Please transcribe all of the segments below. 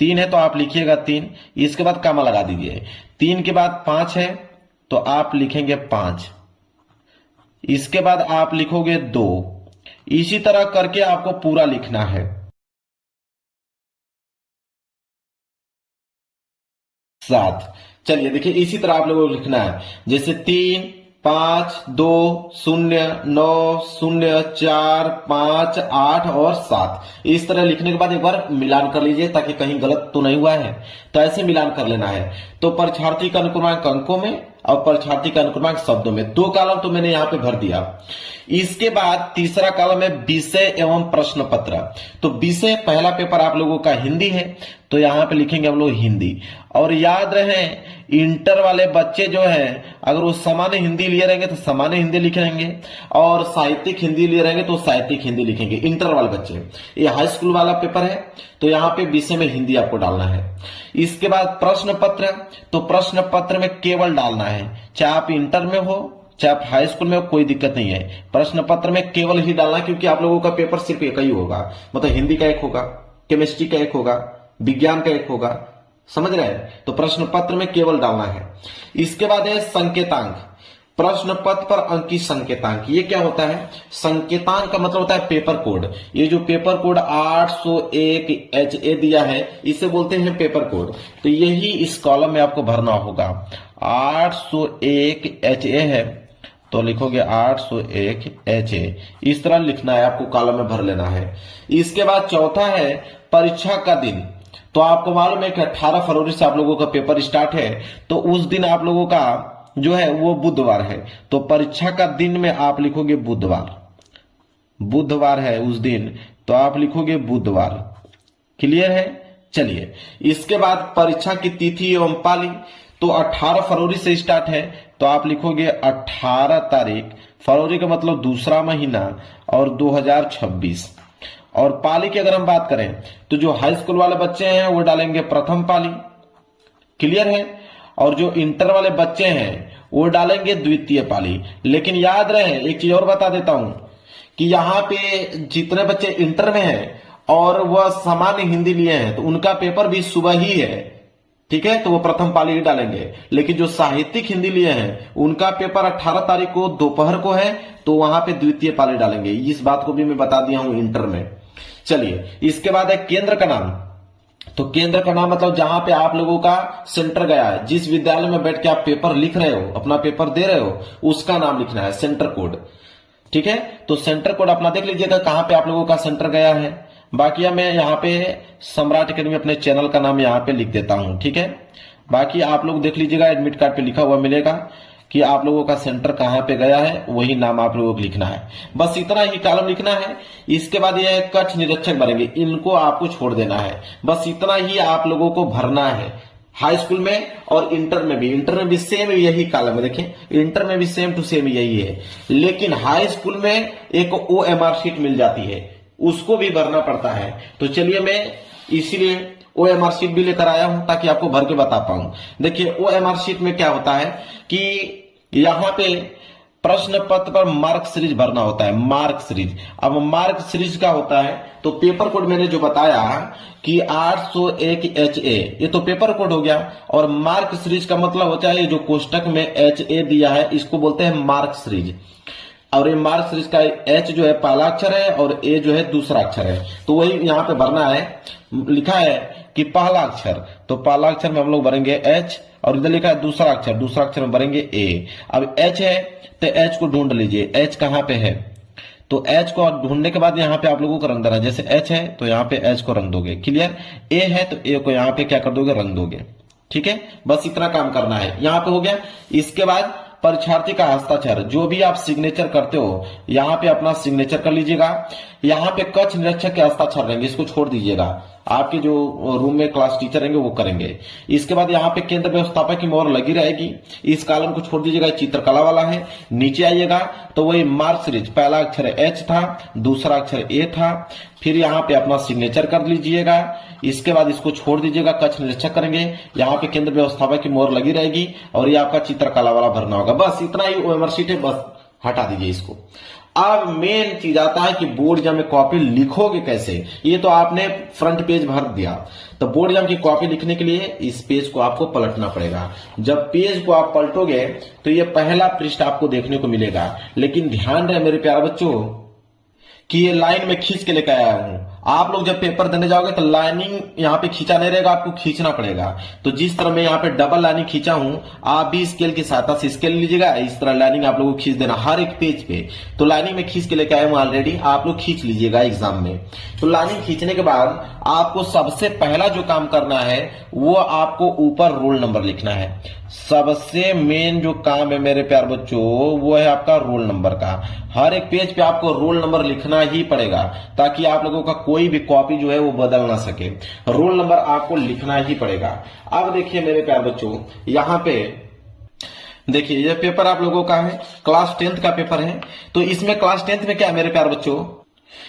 3 है तो आप लिखिएगा 3, इसके बाद कामा लगा दीजिए। 3 के बाद 5 है तो आप लिखेंगे 5, इसके बाद आप लिखोगे 2। इसी तरह करके आपको पूरा लिखना है। 7। चलिए देखिए, इसी तरह आप लोगों को लिखना है, जैसे 3 5 2 0 9 0 4 5 8 और 7। इस तरह लिखने के बाद एक बार मिलान कर लीजिए ताकि कहीं गलत तो नहीं हुआ है, तो ऐसे मिलान कर लेना है। तो परीक्षार्थी का अनुक्रमांक अंकों में और परीक्षार्थी का अनुक्रमांक शब्दों में, 2 कॉलम तो मैंने यहां पे भर दिया। इसके बाद तीसरा कॉलम है विषय एवं प्रश्न पत्र। तो विषय पहला पेपर आप लोगों का हिंदी है, तो यहां पे लिखेंगे हम लोग हिंदी। और याद रहे, इंटर वाले बच्चे जो है अगर वो सामान्य हिंदी लिए रहेंगे तो सामान्य हिंदी लिखेंगे, और साहित्यिक हिंदी लिए रहेंगे तो साहित्यिक हिंदी लिखेंगे। इंटर वाले बच्चे, ये हाई स्कूल वाला पेपर है, तो यहाँ पे विषय में हिंदी आपको डालना है। इसके बाद प्रश्न पत्र, तो प्रश्न पत्र में केवल डालना है, चाहे आप इंटर में हो चाहे आप हाई स्कूल में हो, कोई दिक्कत नहीं है। प्रश्न पत्र में केवल ही डालना, क्योंकि आप लोगों का पेपर सिर्फ एक ही होगा, मतलब हिंदी का एक होगा, केमिस्ट्री का एक होगा, विज्ञान का एक होगा, समझ रहे हैं। तो प्रश्न पत्र में केवल डालना है। इसके बाद है संकेतांक। प्रश्न पत्र पर अंकित संकेतांक, ये क्या होता है? संकेतांक का मतलब होता है पेपर कोड। ये जो पेपर कोड 801 HA दिया है, इसे बोलते हैं पेपर कोड। तो यही इस कॉलम में आपको भरना होगा। 801 HA है तो लिखोगे 801 HA, इस तरह लिखना है आपको, कॉलम में भर लेना है। इसके बाद चौथा है परीक्षा का दिन। तो आपको मालूम है कि 18 फरवरी से आप लोगों का पेपर स्टार्ट है, तो उस दिन आप लोगों का जो है वो बुधवार है, तो परीक्षा का दिन में आप लिखोगे बुधवार। बुधवार है उस दिन, तो आप लिखोगे बुधवार। क्लियर है? चलिए, इसके बाद परीक्षा की तिथि एवं पाली, तो 18 फरवरी से स्टार्ट है, तो आप लिखोगे 18 तारीख, फरवरी का मतलब दूसरा महीना, और 2026। और पाली की अगर हम बात करें तो जो हाई स्कूल वाले बच्चे हैं वो डालेंगे प्रथम पाली। क्लियर है? और जो इंटर वाले बच्चे हैं वो डालेंगे द्वितीय पाली। लेकिन याद रहे, एक चीज और बता देता हूं कि यहाँ पे जितने बच्चे इंटर में हैं और वह सामान्य हिंदी लिए हैं, तो उनका पेपर भी सुबह ही है, ठीक है, तो वो प्रथम पाली ही डालेंगे। लेकिन जो साहित्यिक हिंदी लिए हैं उनका पेपर 18 तारीख को दोपहर को है, तो वहां पे द्वितीय पाली डालेंगे। इस बात को भी मैं बता दिया हूं इंटर में। चलिए, इसके बाद है केंद्र का नाम। तो केंद्र का नाम मतलब जहां पे आप लोगों का सेंटर गया है, जिस विद्यालय में बैठ के आप पेपर लिख रहे हो, अपना पेपर दे रहे हो, उसका नाम लिखना है, सेंटर कोड। ठीक है, तो सेंटर कोड अपना देख लीजिएगा कहां पे आप लोगों का सेंटर गया है। बाकी मैं यहाँ पे सम्राट एकेडमी अपने चैनल का नाम यहाँ पे लिख देता हूं, ठीक है। बाकी आप लोग देख लीजिएगा, एडमिट कार्ड पे लिखा हुआ मिलेगा कि आप लोगों का सेंटर कहां पे गया है, वही नाम आप लोगों को लिखना है। बस इतना ही कॉलम लिखना है। इसके बाद ये कक्ष निरीक्षक बनेंगे, इनको आपको छोड़ देना है। बस इतना ही आप लोगों को भरना है, हाई स्कूल में और इंटर में भी। इंटर में भी सेम यही कॉलम है, देखें इंटर में भी सेम टू सेम यही है, लेकिन हाई स्कूल में एक OMR शीट मिल जाती है, उसको भी भरना पड़ता है। तो चलिए, मैं इसीलिए OMR शीट भी लेकर आया हूं ताकि आपको भर के बता पाऊं। देखिए, OMR शीट में क्या होता है कि यहां पे प्रश्न पत्र पर मार्क सीरीज भरना होता है, मार्क सीरीज। अब मार्क सीरीज का होता है, तो पेपर कोड मैंने जो बताया कि 801 HA, ये तो पेपर कोड हो गया। और मार्क सीरीज का मतलब होता है, ये जो कोष्टक में HA दिया है, इसको बोलते हैं मार्क सीरीज। और ये मार्क सीरीज का H जो है पहला अक्षर है और A जो है दूसरा अक्षर है, तो वही यहाँ पे भरना है। लिखा है कि पहला अक्षर, तो पहला अक्षर में हम लोग भरेंगे H, और इधर लिखा है दूसरा अक्षर में भरेंगे A। अब H है तो H को ढूंढ लीजिए, H कहाँ पे है, तो H को ढूंढने के बाद यहाँ पे आप लोगों को रंग देना है। जैसे H है तो यहाँ पे H को रंग दोगे, क्लियर। A है तो A को यहाँ पे क्या कर दोगे, रंग दोगे, ठीक है। बस इतना काम करना है, यहाँ पे हो गया। इसके बाद परीक्षार्थी का हस्ताक्षर, जो भी आप सिग्नेचर करते हो यहाँ पे अपना सिग्नेचर कर लीजिएगा। यहाँ पे कक्ष निरीक्षक के हस्ताक्षर रहेंगे, इसको छोड़ दीजिएगा, आपके जो रूम में क्लास टीचर रहेंगे वो करेंगे। इसके बाद यहाँ पे केंद्र व्यवस्थापक की मोहर लगी रहेगी, इस कॉलम को छोड़ दीजिएगा, चित्रकला वाला है। नीचे आइएगा तो वही मार्क सीरीज, पहला अक्षर H था, दूसरा अक्षर A था, फिर यहाँ पे अपना सिग्नेचर कर लीजिएगा। इसके बाद इसको छोड़ दीजिएगा, कक्ष निरीक्षक करेंगे, यहाँ पे केंद्र व्यवस्थापक की मोहर लगी रहेगी, और ये आपका चित्रकला वाला भरना होगा। बस इतना ही OMR शीट है, बस हटा दीजिए इसको। अब मेन चीज आता है कि बोर्ड एग्जाम में कॉपी लिखोगे कैसे। ये तो आपने फ्रंट पेज भर दिया, तो बोर्ड एग्जाम की कॉपी लिखने के लिए इस पेज को आपको पलटना पड़ेगा। जब पेज को आप पलटोगे तो ये पहला पृष्ठ आपको देखने को मिलेगा, लेकिन ध्यान रहे मेरे प्यारे बच्चों कि ये लाइन में खींच के लेकर आया हूं। आप लोग जब पेपर देने जाओगे तो लाइनिंग यहाँ पे खींचा नहीं रहेगा, आपको खींचना पड़ेगा। तो जिस तरह मैं यहाँ पे डबल लाइनिंग खींचा हूं, आप भी स्केल की सहायता से स्केल लीजिएगा, इस तरह लाइनिंग आप लोगों को खींच देना हर एक पेज पे। तो लाइनिंग में खींच के लेकर आया हूं ऑलरेडी, आप लोग खींच लीजिएगा एग्जाम में। तो लाइनिंग खींचने के बाद आपको सबसे पहला जो काम करना है वो आपको ऊपर रोल नंबर लिखना है। सबसे मेन जो काम है मेरे प्यार बच्चों वो है आपका रोल नंबर का। हर एक पेज पे आपको रोल नंबर लिखना ही पड़ेगा, ताकि आप लोगों का कोई भी कॉपी जो है वो बदल ना सके। रोल नंबर आपको लिखना ही पड़ेगा। अब देखिए मेरे प्यार बच्चों, यहाँ पे देखिए ये पेपर आप लोगों का है, क्लास 10th का पेपर है। तो इसमें क्लास 10th में क्या है मेरे प्यार बच्चों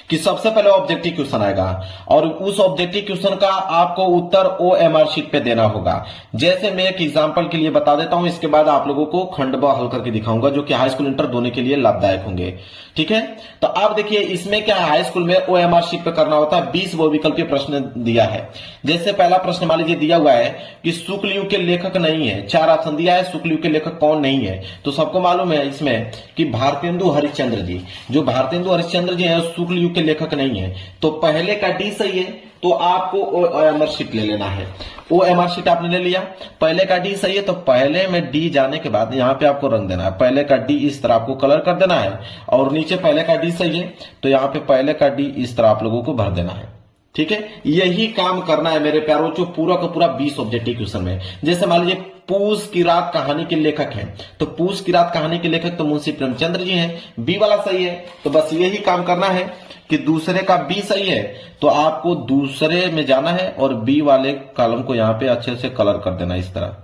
कि सबसे पहले ऑब्जेक्टिव क्वेश्चन आएगा, और उस ऑब्जेक्टिव क्वेश्चन का आपको उत्तर OMR शीट पे देना होगा। जैसे मैं एक एग्जांपल के लिए बता देता हूं, इसके बाद आप लोगों को खंड ब हल करके दिखाऊंगा, जो कि हाई स्कूल इंटर दोनों के लिए लाभदायक होंगे। ठीक है, तो आप देखिए इसमें क्या हाई स्कूल में OMR शीट पे करना होता है। 20 बहुविकल्पीय प्रश्न दिया है। जैसे पहला प्रश्न मान लीजिए दिया हुआ है कि शुक्ल युग के लेखक नहीं है, 4 ऑप्शन दिया है, शुक्ल युग के लेखक कौन नहीं है। तो सबको मालूम है इसमें कि भारतेंदु हरिश्चंद्र जी। जो भारतेंदु हरिश्चंद्र जी है शुक्ल युग के लेखक नहीं है, तो पहले का डी सही है, तो आपको OMR शीट ले लेना है। OMR शीट आपने ले लिया, पहले का डी सही है, तो पहले में डी जाने के बाद यहाँ पे आपको रंग देना है। पहले का डी इस तरह आपको कलर कर देना है, और नीचे पहले का डी सही है तो यहाँ पे पहले का डी इस तरह आप लोगों को भर देना है। ठीक है, यही काम करना है मेरे प्यारों, जो पूरा का पूरा 20 ऑब्जेक्टिव क्वेश्चन में। जैसे मान लीजिए पूस की रात कहानी के लेखक हैं, तो पूस की रात कहानी के लेखक तो मुंशी प्रेमचंद्र जी हैं, बी वाला सही है। तो बस यही काम करना है कि दूसरे का बी सही है, तो आपको दूसरे में जाना है और बी वाले कॉलम को यहाँ पे अच्छे से कलर कर देना। इस तरह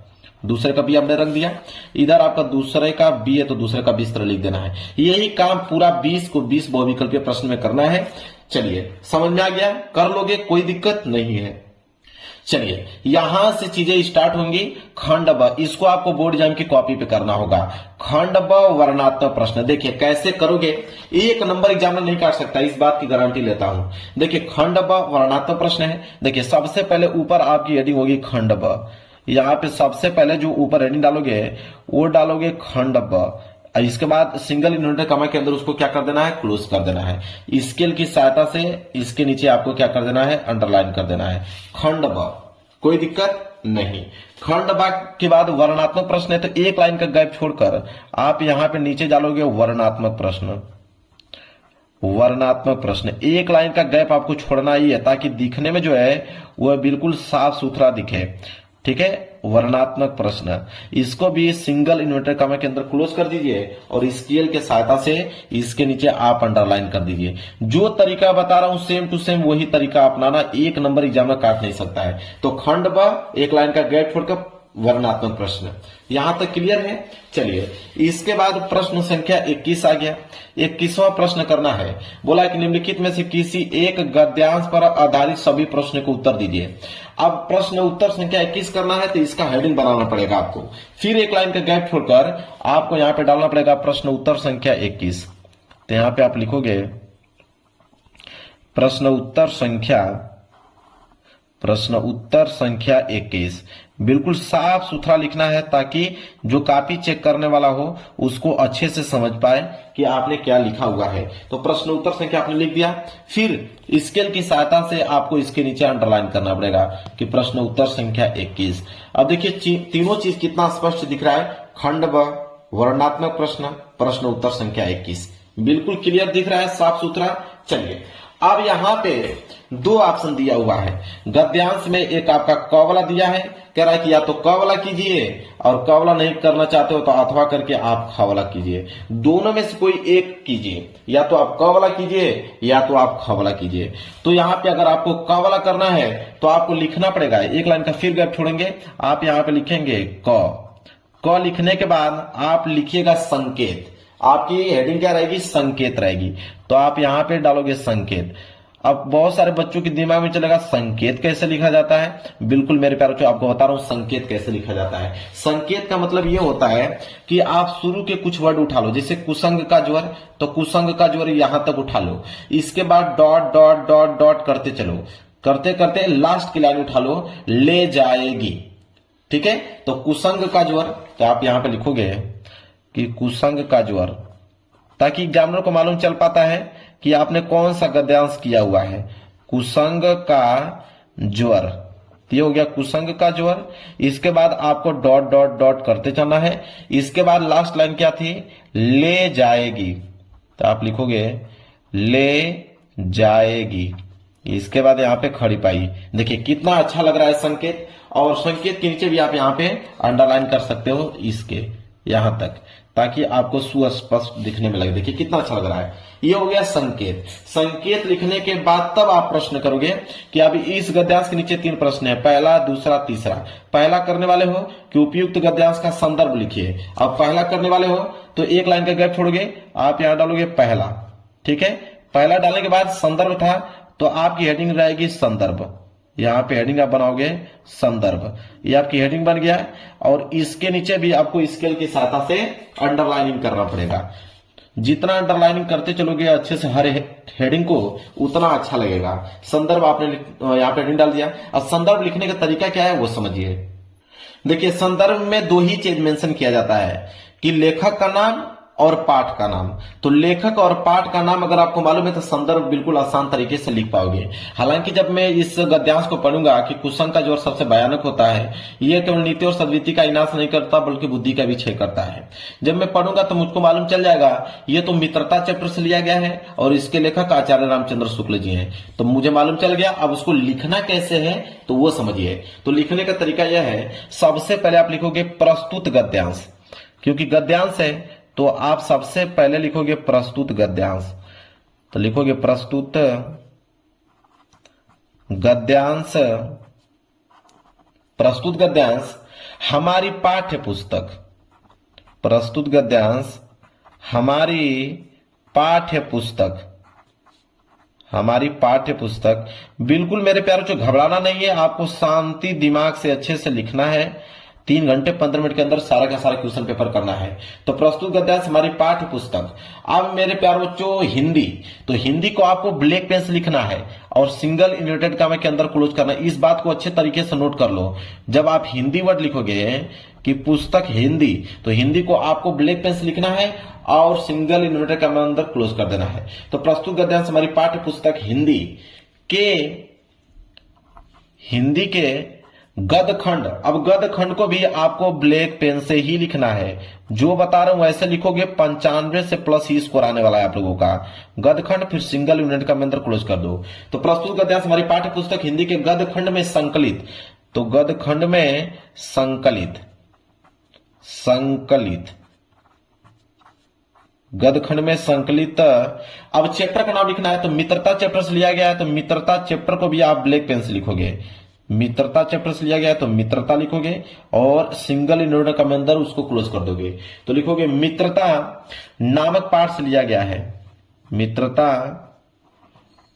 दूसरे का बी आपने रख दिया, इधर आपका दूसरे का बी है तो दूसरे का बी इस तरह लिख देना है। यही काम पूरा 20 को 20 बहुविकल्पीय प्रश्न में करना है। चलिए समझ में आ गया, कर लोगे, कोई दिक्कत नहीं है। चलिए यहां से चीजें स्टार्ट होंगी। खंड ब, इसको आपको बोर्ड एग्जाम की कॉपी पे करना होगा। खंड ब वर्णात्मक प्रश्न, देखिए कैसे करोगे, एक नंबर एग्जाम में नहीं काट सकता, इस बात की गारंटी लेता हूं। देखिए खंड ब वर्णात्मक प्रश्न है। देखिए सबसे पहले ऊपर आपकी हेडिंग होगी खंड ब। यहाँ पे सबसे पहले जो ऊपर हेडिंग डालोगे वो डालोगे खंड ब। इसके बाद सिंगल इन्वर्टेड कॉमा के अंदर उसको क्या कर देना है, क्लोज कर देना है। स्केल की सहायता से इसके नीचे आपको क्या कर देना है, अंडरलाइन कर देना है। खंड ब, कोई दिक्कत नहीं। खंड ब के बाद वर्णात्मक प्रश्न है, तो एक लाइन का गैप छोड़कर आप यहां पे नीचे डालोगे वर्णात्मक प्रश्न। वर्णात्मक प्रश्न, एक लाइन का गैप आपको छोड़ना ही है, ताकि दिखने में जो है वह बिल्कुल साफ सुथरा दिखे। ठीक है, वर्णात्मक प्रश्न, इसको भी सिंगल इन्वर्टेड कॉमा के अंदर क्लोज कर दीजिए और स्केल के सहायता से इसके नीचे आप अंडरलाइन कर दीजिए। जो तरीका बता रहा हूं सेम टू सेम वही तरीका अपनाना, एक नंबर एग्जाम में काट नहीं सकता है। तो खंड ब, एक लाइन का गैप छोड़कर वर्णात्मक प्रश्न, यहां तक क्लियर है। चलिए इसके बाद प्रश्न संख्या 21 आ गया। 21वां प्रश्न करना है। बोला कि निम्नलिखित में से किसी एक गद्यांश पर आधारित सभी प्रश्न को उत्तर दीजिए। अब प्रश्न उत्तर संख्या 21 करना है, तो इसका हेडिंग बनाना पड़ेगा आपको। फिर एक लाइन का गैप छोड़कर आपको यहां पे डालना पड़ेगा प्रश्न उत्तर संख्या 21। तो यहां पे आप लिखोगे प्रश्न उत्तर संख्या 21। बिल्कुल साफ सुथरा लिखना है, ताकि जो कॉपी चेक करने वाला हो उसको अच्छे से समझ पाए कि आपने क्या लिखा हुआ है। तो प्रश्न उत्तर संख्या आपने लिख दिया, फिर स्केल की सहायता से आपको इसके नीचे अंडरलाइन करना पड़ेगा कि प्रश्न उत्तर संख्या 21। अब देखिए तीनों चीज कितना स्पष्ट दिख रहा है। खंड ब, वर्णात्मक प्रश्न, प्रश्न उत्तर संख्या 21, बिल्कुल क्लियर दिख रहा है, साफ सुथरा। चलिए अब यहां पे 2 ऑप्शन दिया हुआ है। गद्यांश में एक आपका क वाला दिया है, कह रहा है कि या तो क वाला कीजिए, और क वाला नहीं करना चाहते हो तो अथवा करके आप ख वाला कीजिए। दोनों में से कोई एक कीजिए, या तो आप क वाला कीजिए या तो आप ख वाला कीजिए। तो यहाँ पे अगर आपको क वाला करना है तो आपको लिखना पड़ेगा, एक लाइन का फिर गैप छोड़ेंगे, आप यहाँ पे लिखेंगे क लिखने के बाद आप लिखिएगा संकेत। आपकी हेडिंग क्या रहेगी, संकेत रहेगी। तो आप यहां पे डालोगे संकेत। अब बहुत सारे बच्चों के दिमाग में चलेगा संकेत कैसे लिखा जाता है। बिल्कुल मेरे प्यारों बच्चों, आपको बता रहा हूं संकेत कैसे लिखा जाता है। संकेत का मतलब ये होता है कि आप शुरू के कुछ वर्ड उठा लो, जैसे कुसंग का ज्वर, तो कुसंग का ज्वर यहां तक उठा लो, इसके बाद डॉट डॉट डॉट डॉट करते चलो, करते करते लास्ट की लाइन उठा लो, ले जाएगी। ठीक है, तो कुसंग का ज्वर, तो आप यहां पे लिखोगे कि कुसंग का ज्वर, ताकि एग्जामिनर को मालूम चल पाता है कि आपने कौन सा गद्यांश किया हुआ है। कुसंग का ज्वर, ये हो गया कुसंग का ज्वर। इसके बाद आपको डॉट डॉट डॉट करते चलना है। इसके बाद लास्ट लाइन क्या थी, ले जाएगी, तो आप लिखोगे ले जाएगी। इसके बाद यहाँ पे खड़ी पाई। देखिए कितना अच्छा लग रहा है संकेत, और संकेत के नीचे भी आप यहाँ पे अंडरलाइन कर सकते हो इसके यहां तक, ताकि आपको सुस्पष्ट दिखने में लगे। देखिए कितना अच्छा लग रहा है। ये हो गया संकेत। संकेत लिखने के बाद तब आप प्रश्न करोगे कि अभी इस गद्यांश के नीचे 3 प्रश्न है, पहला, दूसरा, तीसरा। पहला करने वाले हो कि उपयुक्त गद्यांश का संदर्भ लिखिए। अब पहला करने वाले हो तो एक लाइन का गैप छोड़ोगे, आप यहां डालोगे पहला। ठीक है, पहला डालने के बाद संदर्भ था, तो आपकी हेडिंग रहेगी संदर्भ। यहां पे हेडिंग आप बनाओगे संदर्भ, ये आपकी हेडिंग बन गया। और इसके नीचे भी आपको स्केल की सहायता से अंडरलाइनिंग करना पड़ेगा। जितना अंडरलाइनिंग करते चलोगे अच्छे से हर हेडिंग को, उतना अच्छा लगेगा। संदर्भ आपने यहां पे हेडिंग डाल दिया। अब संदर्भ लिखने का तरीका क्या है वो समझिए। देखिए संदर्भ में 2 ही चीज मेंशन किया जाता है कि लेखक का नाम और पाठ का नाम। तो लेखक और पाठ का नाम अगर आपको मालूम है तो संदर्भ बिल्कुल आसान तरीके से लिख पाओगे। हालांकि जब मैं इस गद्यांश को पढ़ूंगा कि कुसंग का ज्वर सबसे भयानक होता है, यह केवल नीति और सद्विति का विनाश नहीं करता बल्कि बुद्धि का भी क्षय करता है। जब मैं पढ़ूंगा तो मुझको मालूम चल जाएगा ये तो मित्रता चैप्टर से लिया गया है और इसके लेखक आचार्य रामचंद्र शुक्ल जी हैं, तो मुझे मालूम चल गया। अब उसको लिखना कैसे है तो वो समझिए। तो लिखने का तरीका यह है, सबसे पहले आप लिखोगे प्रस्तुत गद्यांश, क्योंकि गद्यांश है तो आप सबसे पहले लिखोगे प्रस्तुत गद्यांश। तो लिखोगे प्रस्तुत गद्यांश। प्रस्तुत गद्यांश हमारी पाठ्य पुस्तक, प्रस्तुत गद्यांश हमारी पाठ्य पुस्तक, हमारी पाठ्य पुस्तक। बिल्कुल मेरे प्यारों जो घबराना नहीं है, आपको शांति दिमाग से अच्छे से लिखना है। 3 घंटे 15 मिनट के अंदर सारा का सारा क्वेश्चन पेपर करना है। तो प्रस्तुत गद्यांश हमारी पाठ्य पुस्तक। अब मेरे प्यारों बच्चों हिंदी, तो हिंदी को आपको ब्लैक पेन से लिखना है और सिंगल इन्वर्टेड कॉमा के अंदर क्लोज करना है। इस बात को अच्छे तरीके से नोट कर लो। जब आप हिंदी वर्ड लिखोगे कि पुस्तक हिंदी, तो हिंदी को आपको ब्लैक पेन से लिखना है और सिंगल इन्वर्टेड कॉमा के अंदर क्लोज कर देना है। तो प्रस्तुत गद्यांश हमारी पाठ्य पुस्तक हिंदी के गदखंड। अब गदखंड को भी आपको ब्लैक पेन से ही लिखना है। जो बता रहा हूं वैसे लिखोगे, 95 से प्लस ही स्कोर आने वाला है आप लोगों का। गदखंड फिर सिंगल यूनिट का अंदर क्लोज कर दो। तो प्रस्तुत गद्यांश हमारी पाठ्य पुस्तक हिंदी के गदखंड में संकलित, तो गदखंड में संकलित, गदखंड में संकलित। अब चैप्टर का नाम लिखना है, तो मित्रता चैप्टर से लिया गया है, तो मित्रता चैप्टर को भी आप ब्लैक पेन से लिखोगे। मित्रता चैप्टर से लिया गया है तो मित्रता लिखोगे और सिंगल इन्वर्टेड कॉमा अंदर उसको क्लोज कर दोगे। तो लिखोगे मित्रता नामक पाठ से लिया गया है, मित्रता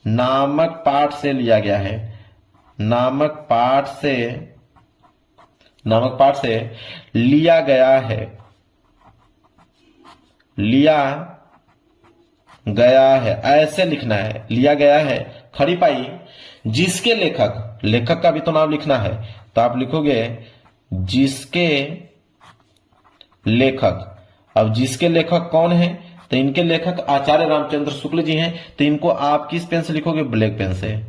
नामक पाठ से लिया गया है, नामक पाठ से लिया गया है, लिया गया है, ऐसे लिखना है। लिया गया है खड़ी पाई। जिसके लेखक का भी तो नाम लिखना है, तो आप लिखोगे जिसके लेखक। अब जिसके लेखक कौन है, तो इनके लेखक आचार्य रामचंद्र शुक्ल जी हैं, तो इनको आप किस पेन से लिखोगे, ब्लैक पेन से।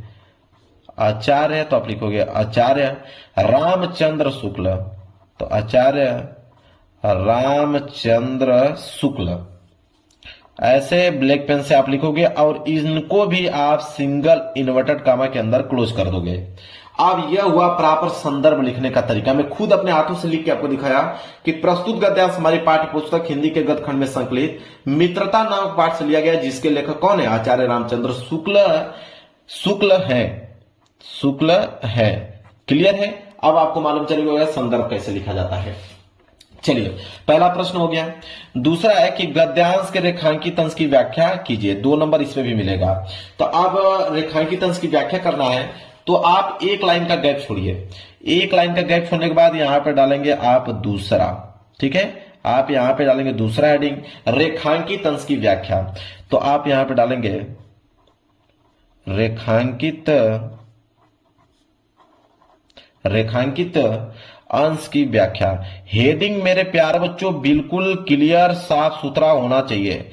आचार्य तो आप लिखोगे आचार्य रामचंद्र शुक्ल, तो आचार्य रामचंद्र शुक्ल, ऐसे ब्लैक पेन से आप लिखोगे और इनको भी आप सिंगल इन्वर्टेड कॉमा के अंदर क्लोज कर दोगे। अब यह हुआ प्रॉपर संदर्भ लिखने का तरीका। मैं खुद अपने हाथों से लिख के आपको दिखाया कि प्रस्तुत गद्यांश हमारी पाठ्य पुस्तक हिंदी के गदखंड में संकलित मित्रता नामक पाठ से लिया गया, जिसके लेखक कौन है, आचार्य रामचंद्र शुक्ल है। क्लियर है। अब आपको मालूम चलेगा संदर्भ कैसे लिखा जाता है। चलिए, पहला प्रश्न हो गया। दूसरा है कि गद्यांश के रेखांकित अंश की व्याख्या कीजिए। 2 नंबर इसमें भी मिलेगा। तो अब रेखांकित अंश की व्याख्या करना है तो आप एक लाइन का गैप छोड़िए। एक लाइन का गैप छोड़ने के बाद यहां पर डालेंगे आप दूसरा। ठीक है, आप यहां पे डालेंगे दूसरा हेडिंग, रेखांकित अंश की व्याख्या। तो आप यहां पे डालेंगे रेखांकित अंश की व्याख्या। हेडिंग मेरे प्यारे बच्चों बिल्कुल क्लियर साफ सुथरा होना चाहिए।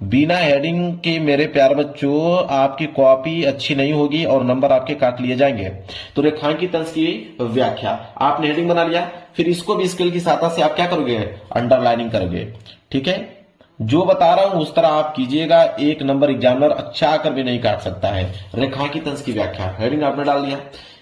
बिना हेडिंग के मेरे प्यारे बच्चों आपकी कॉपी अच्छी नहीं होगी और नंबर आपके काट लिए जाएंगे। तो रेखांकित अंश की व्याख्या, आपने हेडिंग बना लिया, फिर इसको भी स्केल की सहायता से आप क्या करोगे, अंडरलाइनिंग करोगे। ठीक है, जो बता रहा हूं उस तरह आप कीजिएगा। 1 नंबर एग्जामिनर अच्छा आकर भी नहीं काट सकता है। रेखांकित अंश की व्याख्या, हेडिंग आपने डाल दिया।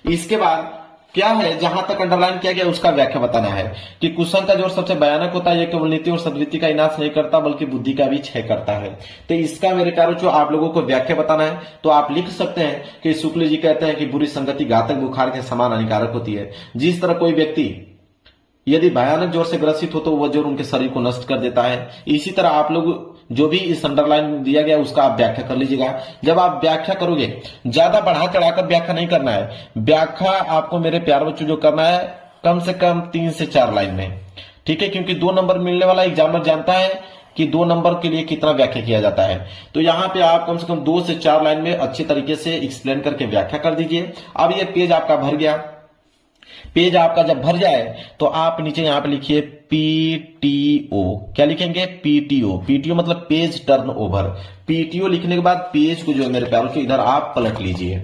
इसके बाद क्या है, जहां तक अंडरलाइन किया गया उसका व्याख्या बताना है कि कुसंग का जोड़ सबसे भयानक होता है। यह केवल नीति और सदवृत्ति का विनाश नहीं करता बल्कि बुद्धि का भी क्षय करता है। तो इसका मेरे प्यारों जो आप लोगों को व्याख्या बताना है तो आप लिख सकते हैं कि शुक्ल जी कहते हैं कि बुरी संगति घातक बुखार के समान हानिकारक होती है। जिस तरह कोई व्यक्ति यदि भयानक जोर से ग्रसित हो तो वह जोर उनके शरीर को नष्ट कर देता है। इसी तरह आप लोग जो भी इस अंडरलाइन दिया गया उसका आप व्याख्या कर लीजिएगा। जब आप व्याख्या करोगे, ज्यादा बढ़ा चढ़ाकर व्याख्या नहीं करना है। व्याख्या आपको मेरे प्यारे बच्चों जो करना है कम से कम 3 से 4 लाइन में। ठीक है, क्योंकि 2 नंबर मिलने वाला एग्जामिनर जानता है कि 2 नंबर के लिए कितना व्याख्या किया जाता है। तो यहां पे आप कम से कम 2 से 4 लाइन में अच्छे तरीके से एक्सप्लेन करके व्याख्या कर दीजिए। अब ये पेज आपका भर गया। पेज आपका जब भर जाए तो आप नीचे यहां पे लिखिए पीटीओ। क्या लिखेंगे, पीटीओ। पीटीओ मतलब पेज टर्न ओवर। पीटीओ लिखने के बाद पेज को जो है मेरे प्यारों के इधर आप पलट लीजिए।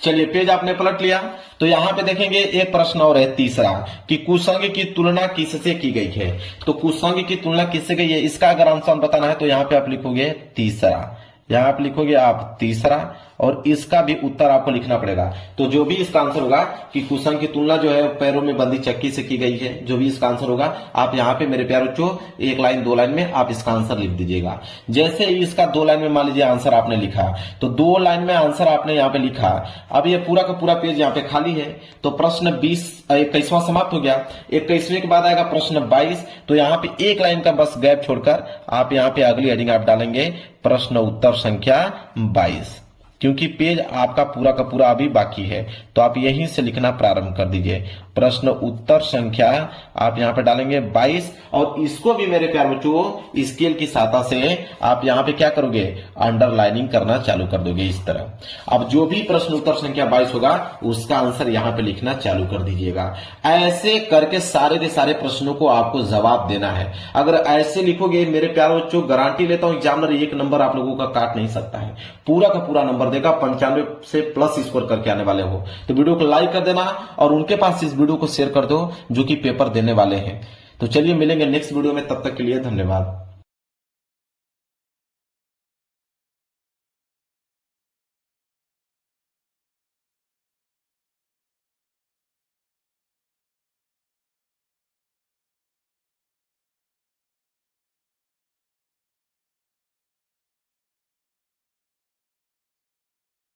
चलिए, पेज आपने पलट लिया तो यहां पे देखेंगे एक प्रश्न और है तीसरा कि कुसंग की तुलना किससे की गई है। तो कुसंग की तुलना किससे गई है, इसका अगर आंसर बताना है तो यहां पे आप लिखोगे तीसरा। यहां आप लिखोगे आप तीसरा और इसका भी उत्तर आपको लिखना पड़ेगा। तो जो भी इसका आंसर होगा कि कुसंग की तुलना जो है पैरों में बंदी चक्की से की गई है, जो भी इसका आंसर होगा आप यहां पे मेरे प्यारे बच्चों 1 लाइन 2 लाइन में आप इसका आंसर लिख दीजिएगा। जैसे ही इसका 2 लाइन में मान लीजिए आंसर आपने लिखा तो 2 लाइन में आंसर आपने यहां पे लिखा। अब ये पूरा का पूरा पेज यहां पे खाली है तो प्रश्न 21वां समाप्त हो गया। 21वें के बाद आएगा प्रश्न 22। तो यहां पे 1 लाइन का बस गैप छोड़कर आप यहां पे अगली हेडिंग आप डालेंगे प्रश्न उत्तर संख्या 22, क्योंकि पेज आपका पूरा का पूरा अभी बाकी है। तो आप यहीं से लिखना प्रारंभ कर दीजिए। प्रश्न उत्तर संख्या आप यहां पे डालेंगे 22 और इसको भी मेरे प्यारे बच्चों स्केल की सहायता से आप यहां पे क्या करोगे, अंडरलाइनिंग करना चालू कर दोगे इस तरह। अब जो भी प्रश्न उत्तर संख्या 22 होगा उसका आंसर यहां पे लिखना चालू कर दीजिएगा। ऐसे करके सारे के सारे प्रश्नों को आपको जवाब देना है। अगर ऐसे लिखोगे मेरे प्यारे बच्चों, गारंटी लेता हूं एग्जामिनर 1 नंबर आप लोगों का काट नहीं सकता है, पूरा का पूरा नंबर देगा। 95 से प्लस स्कोर करके आने वाले हो। तो वीडियो को लाइक कर देना और उनके पास इस वीडियो को शेयर कर दो जो कि पेपर देने वाले हैं। तो चलिए मिलेंगे नेक्स्ट वीडियो में, तब तक के लिए धन्यवाद।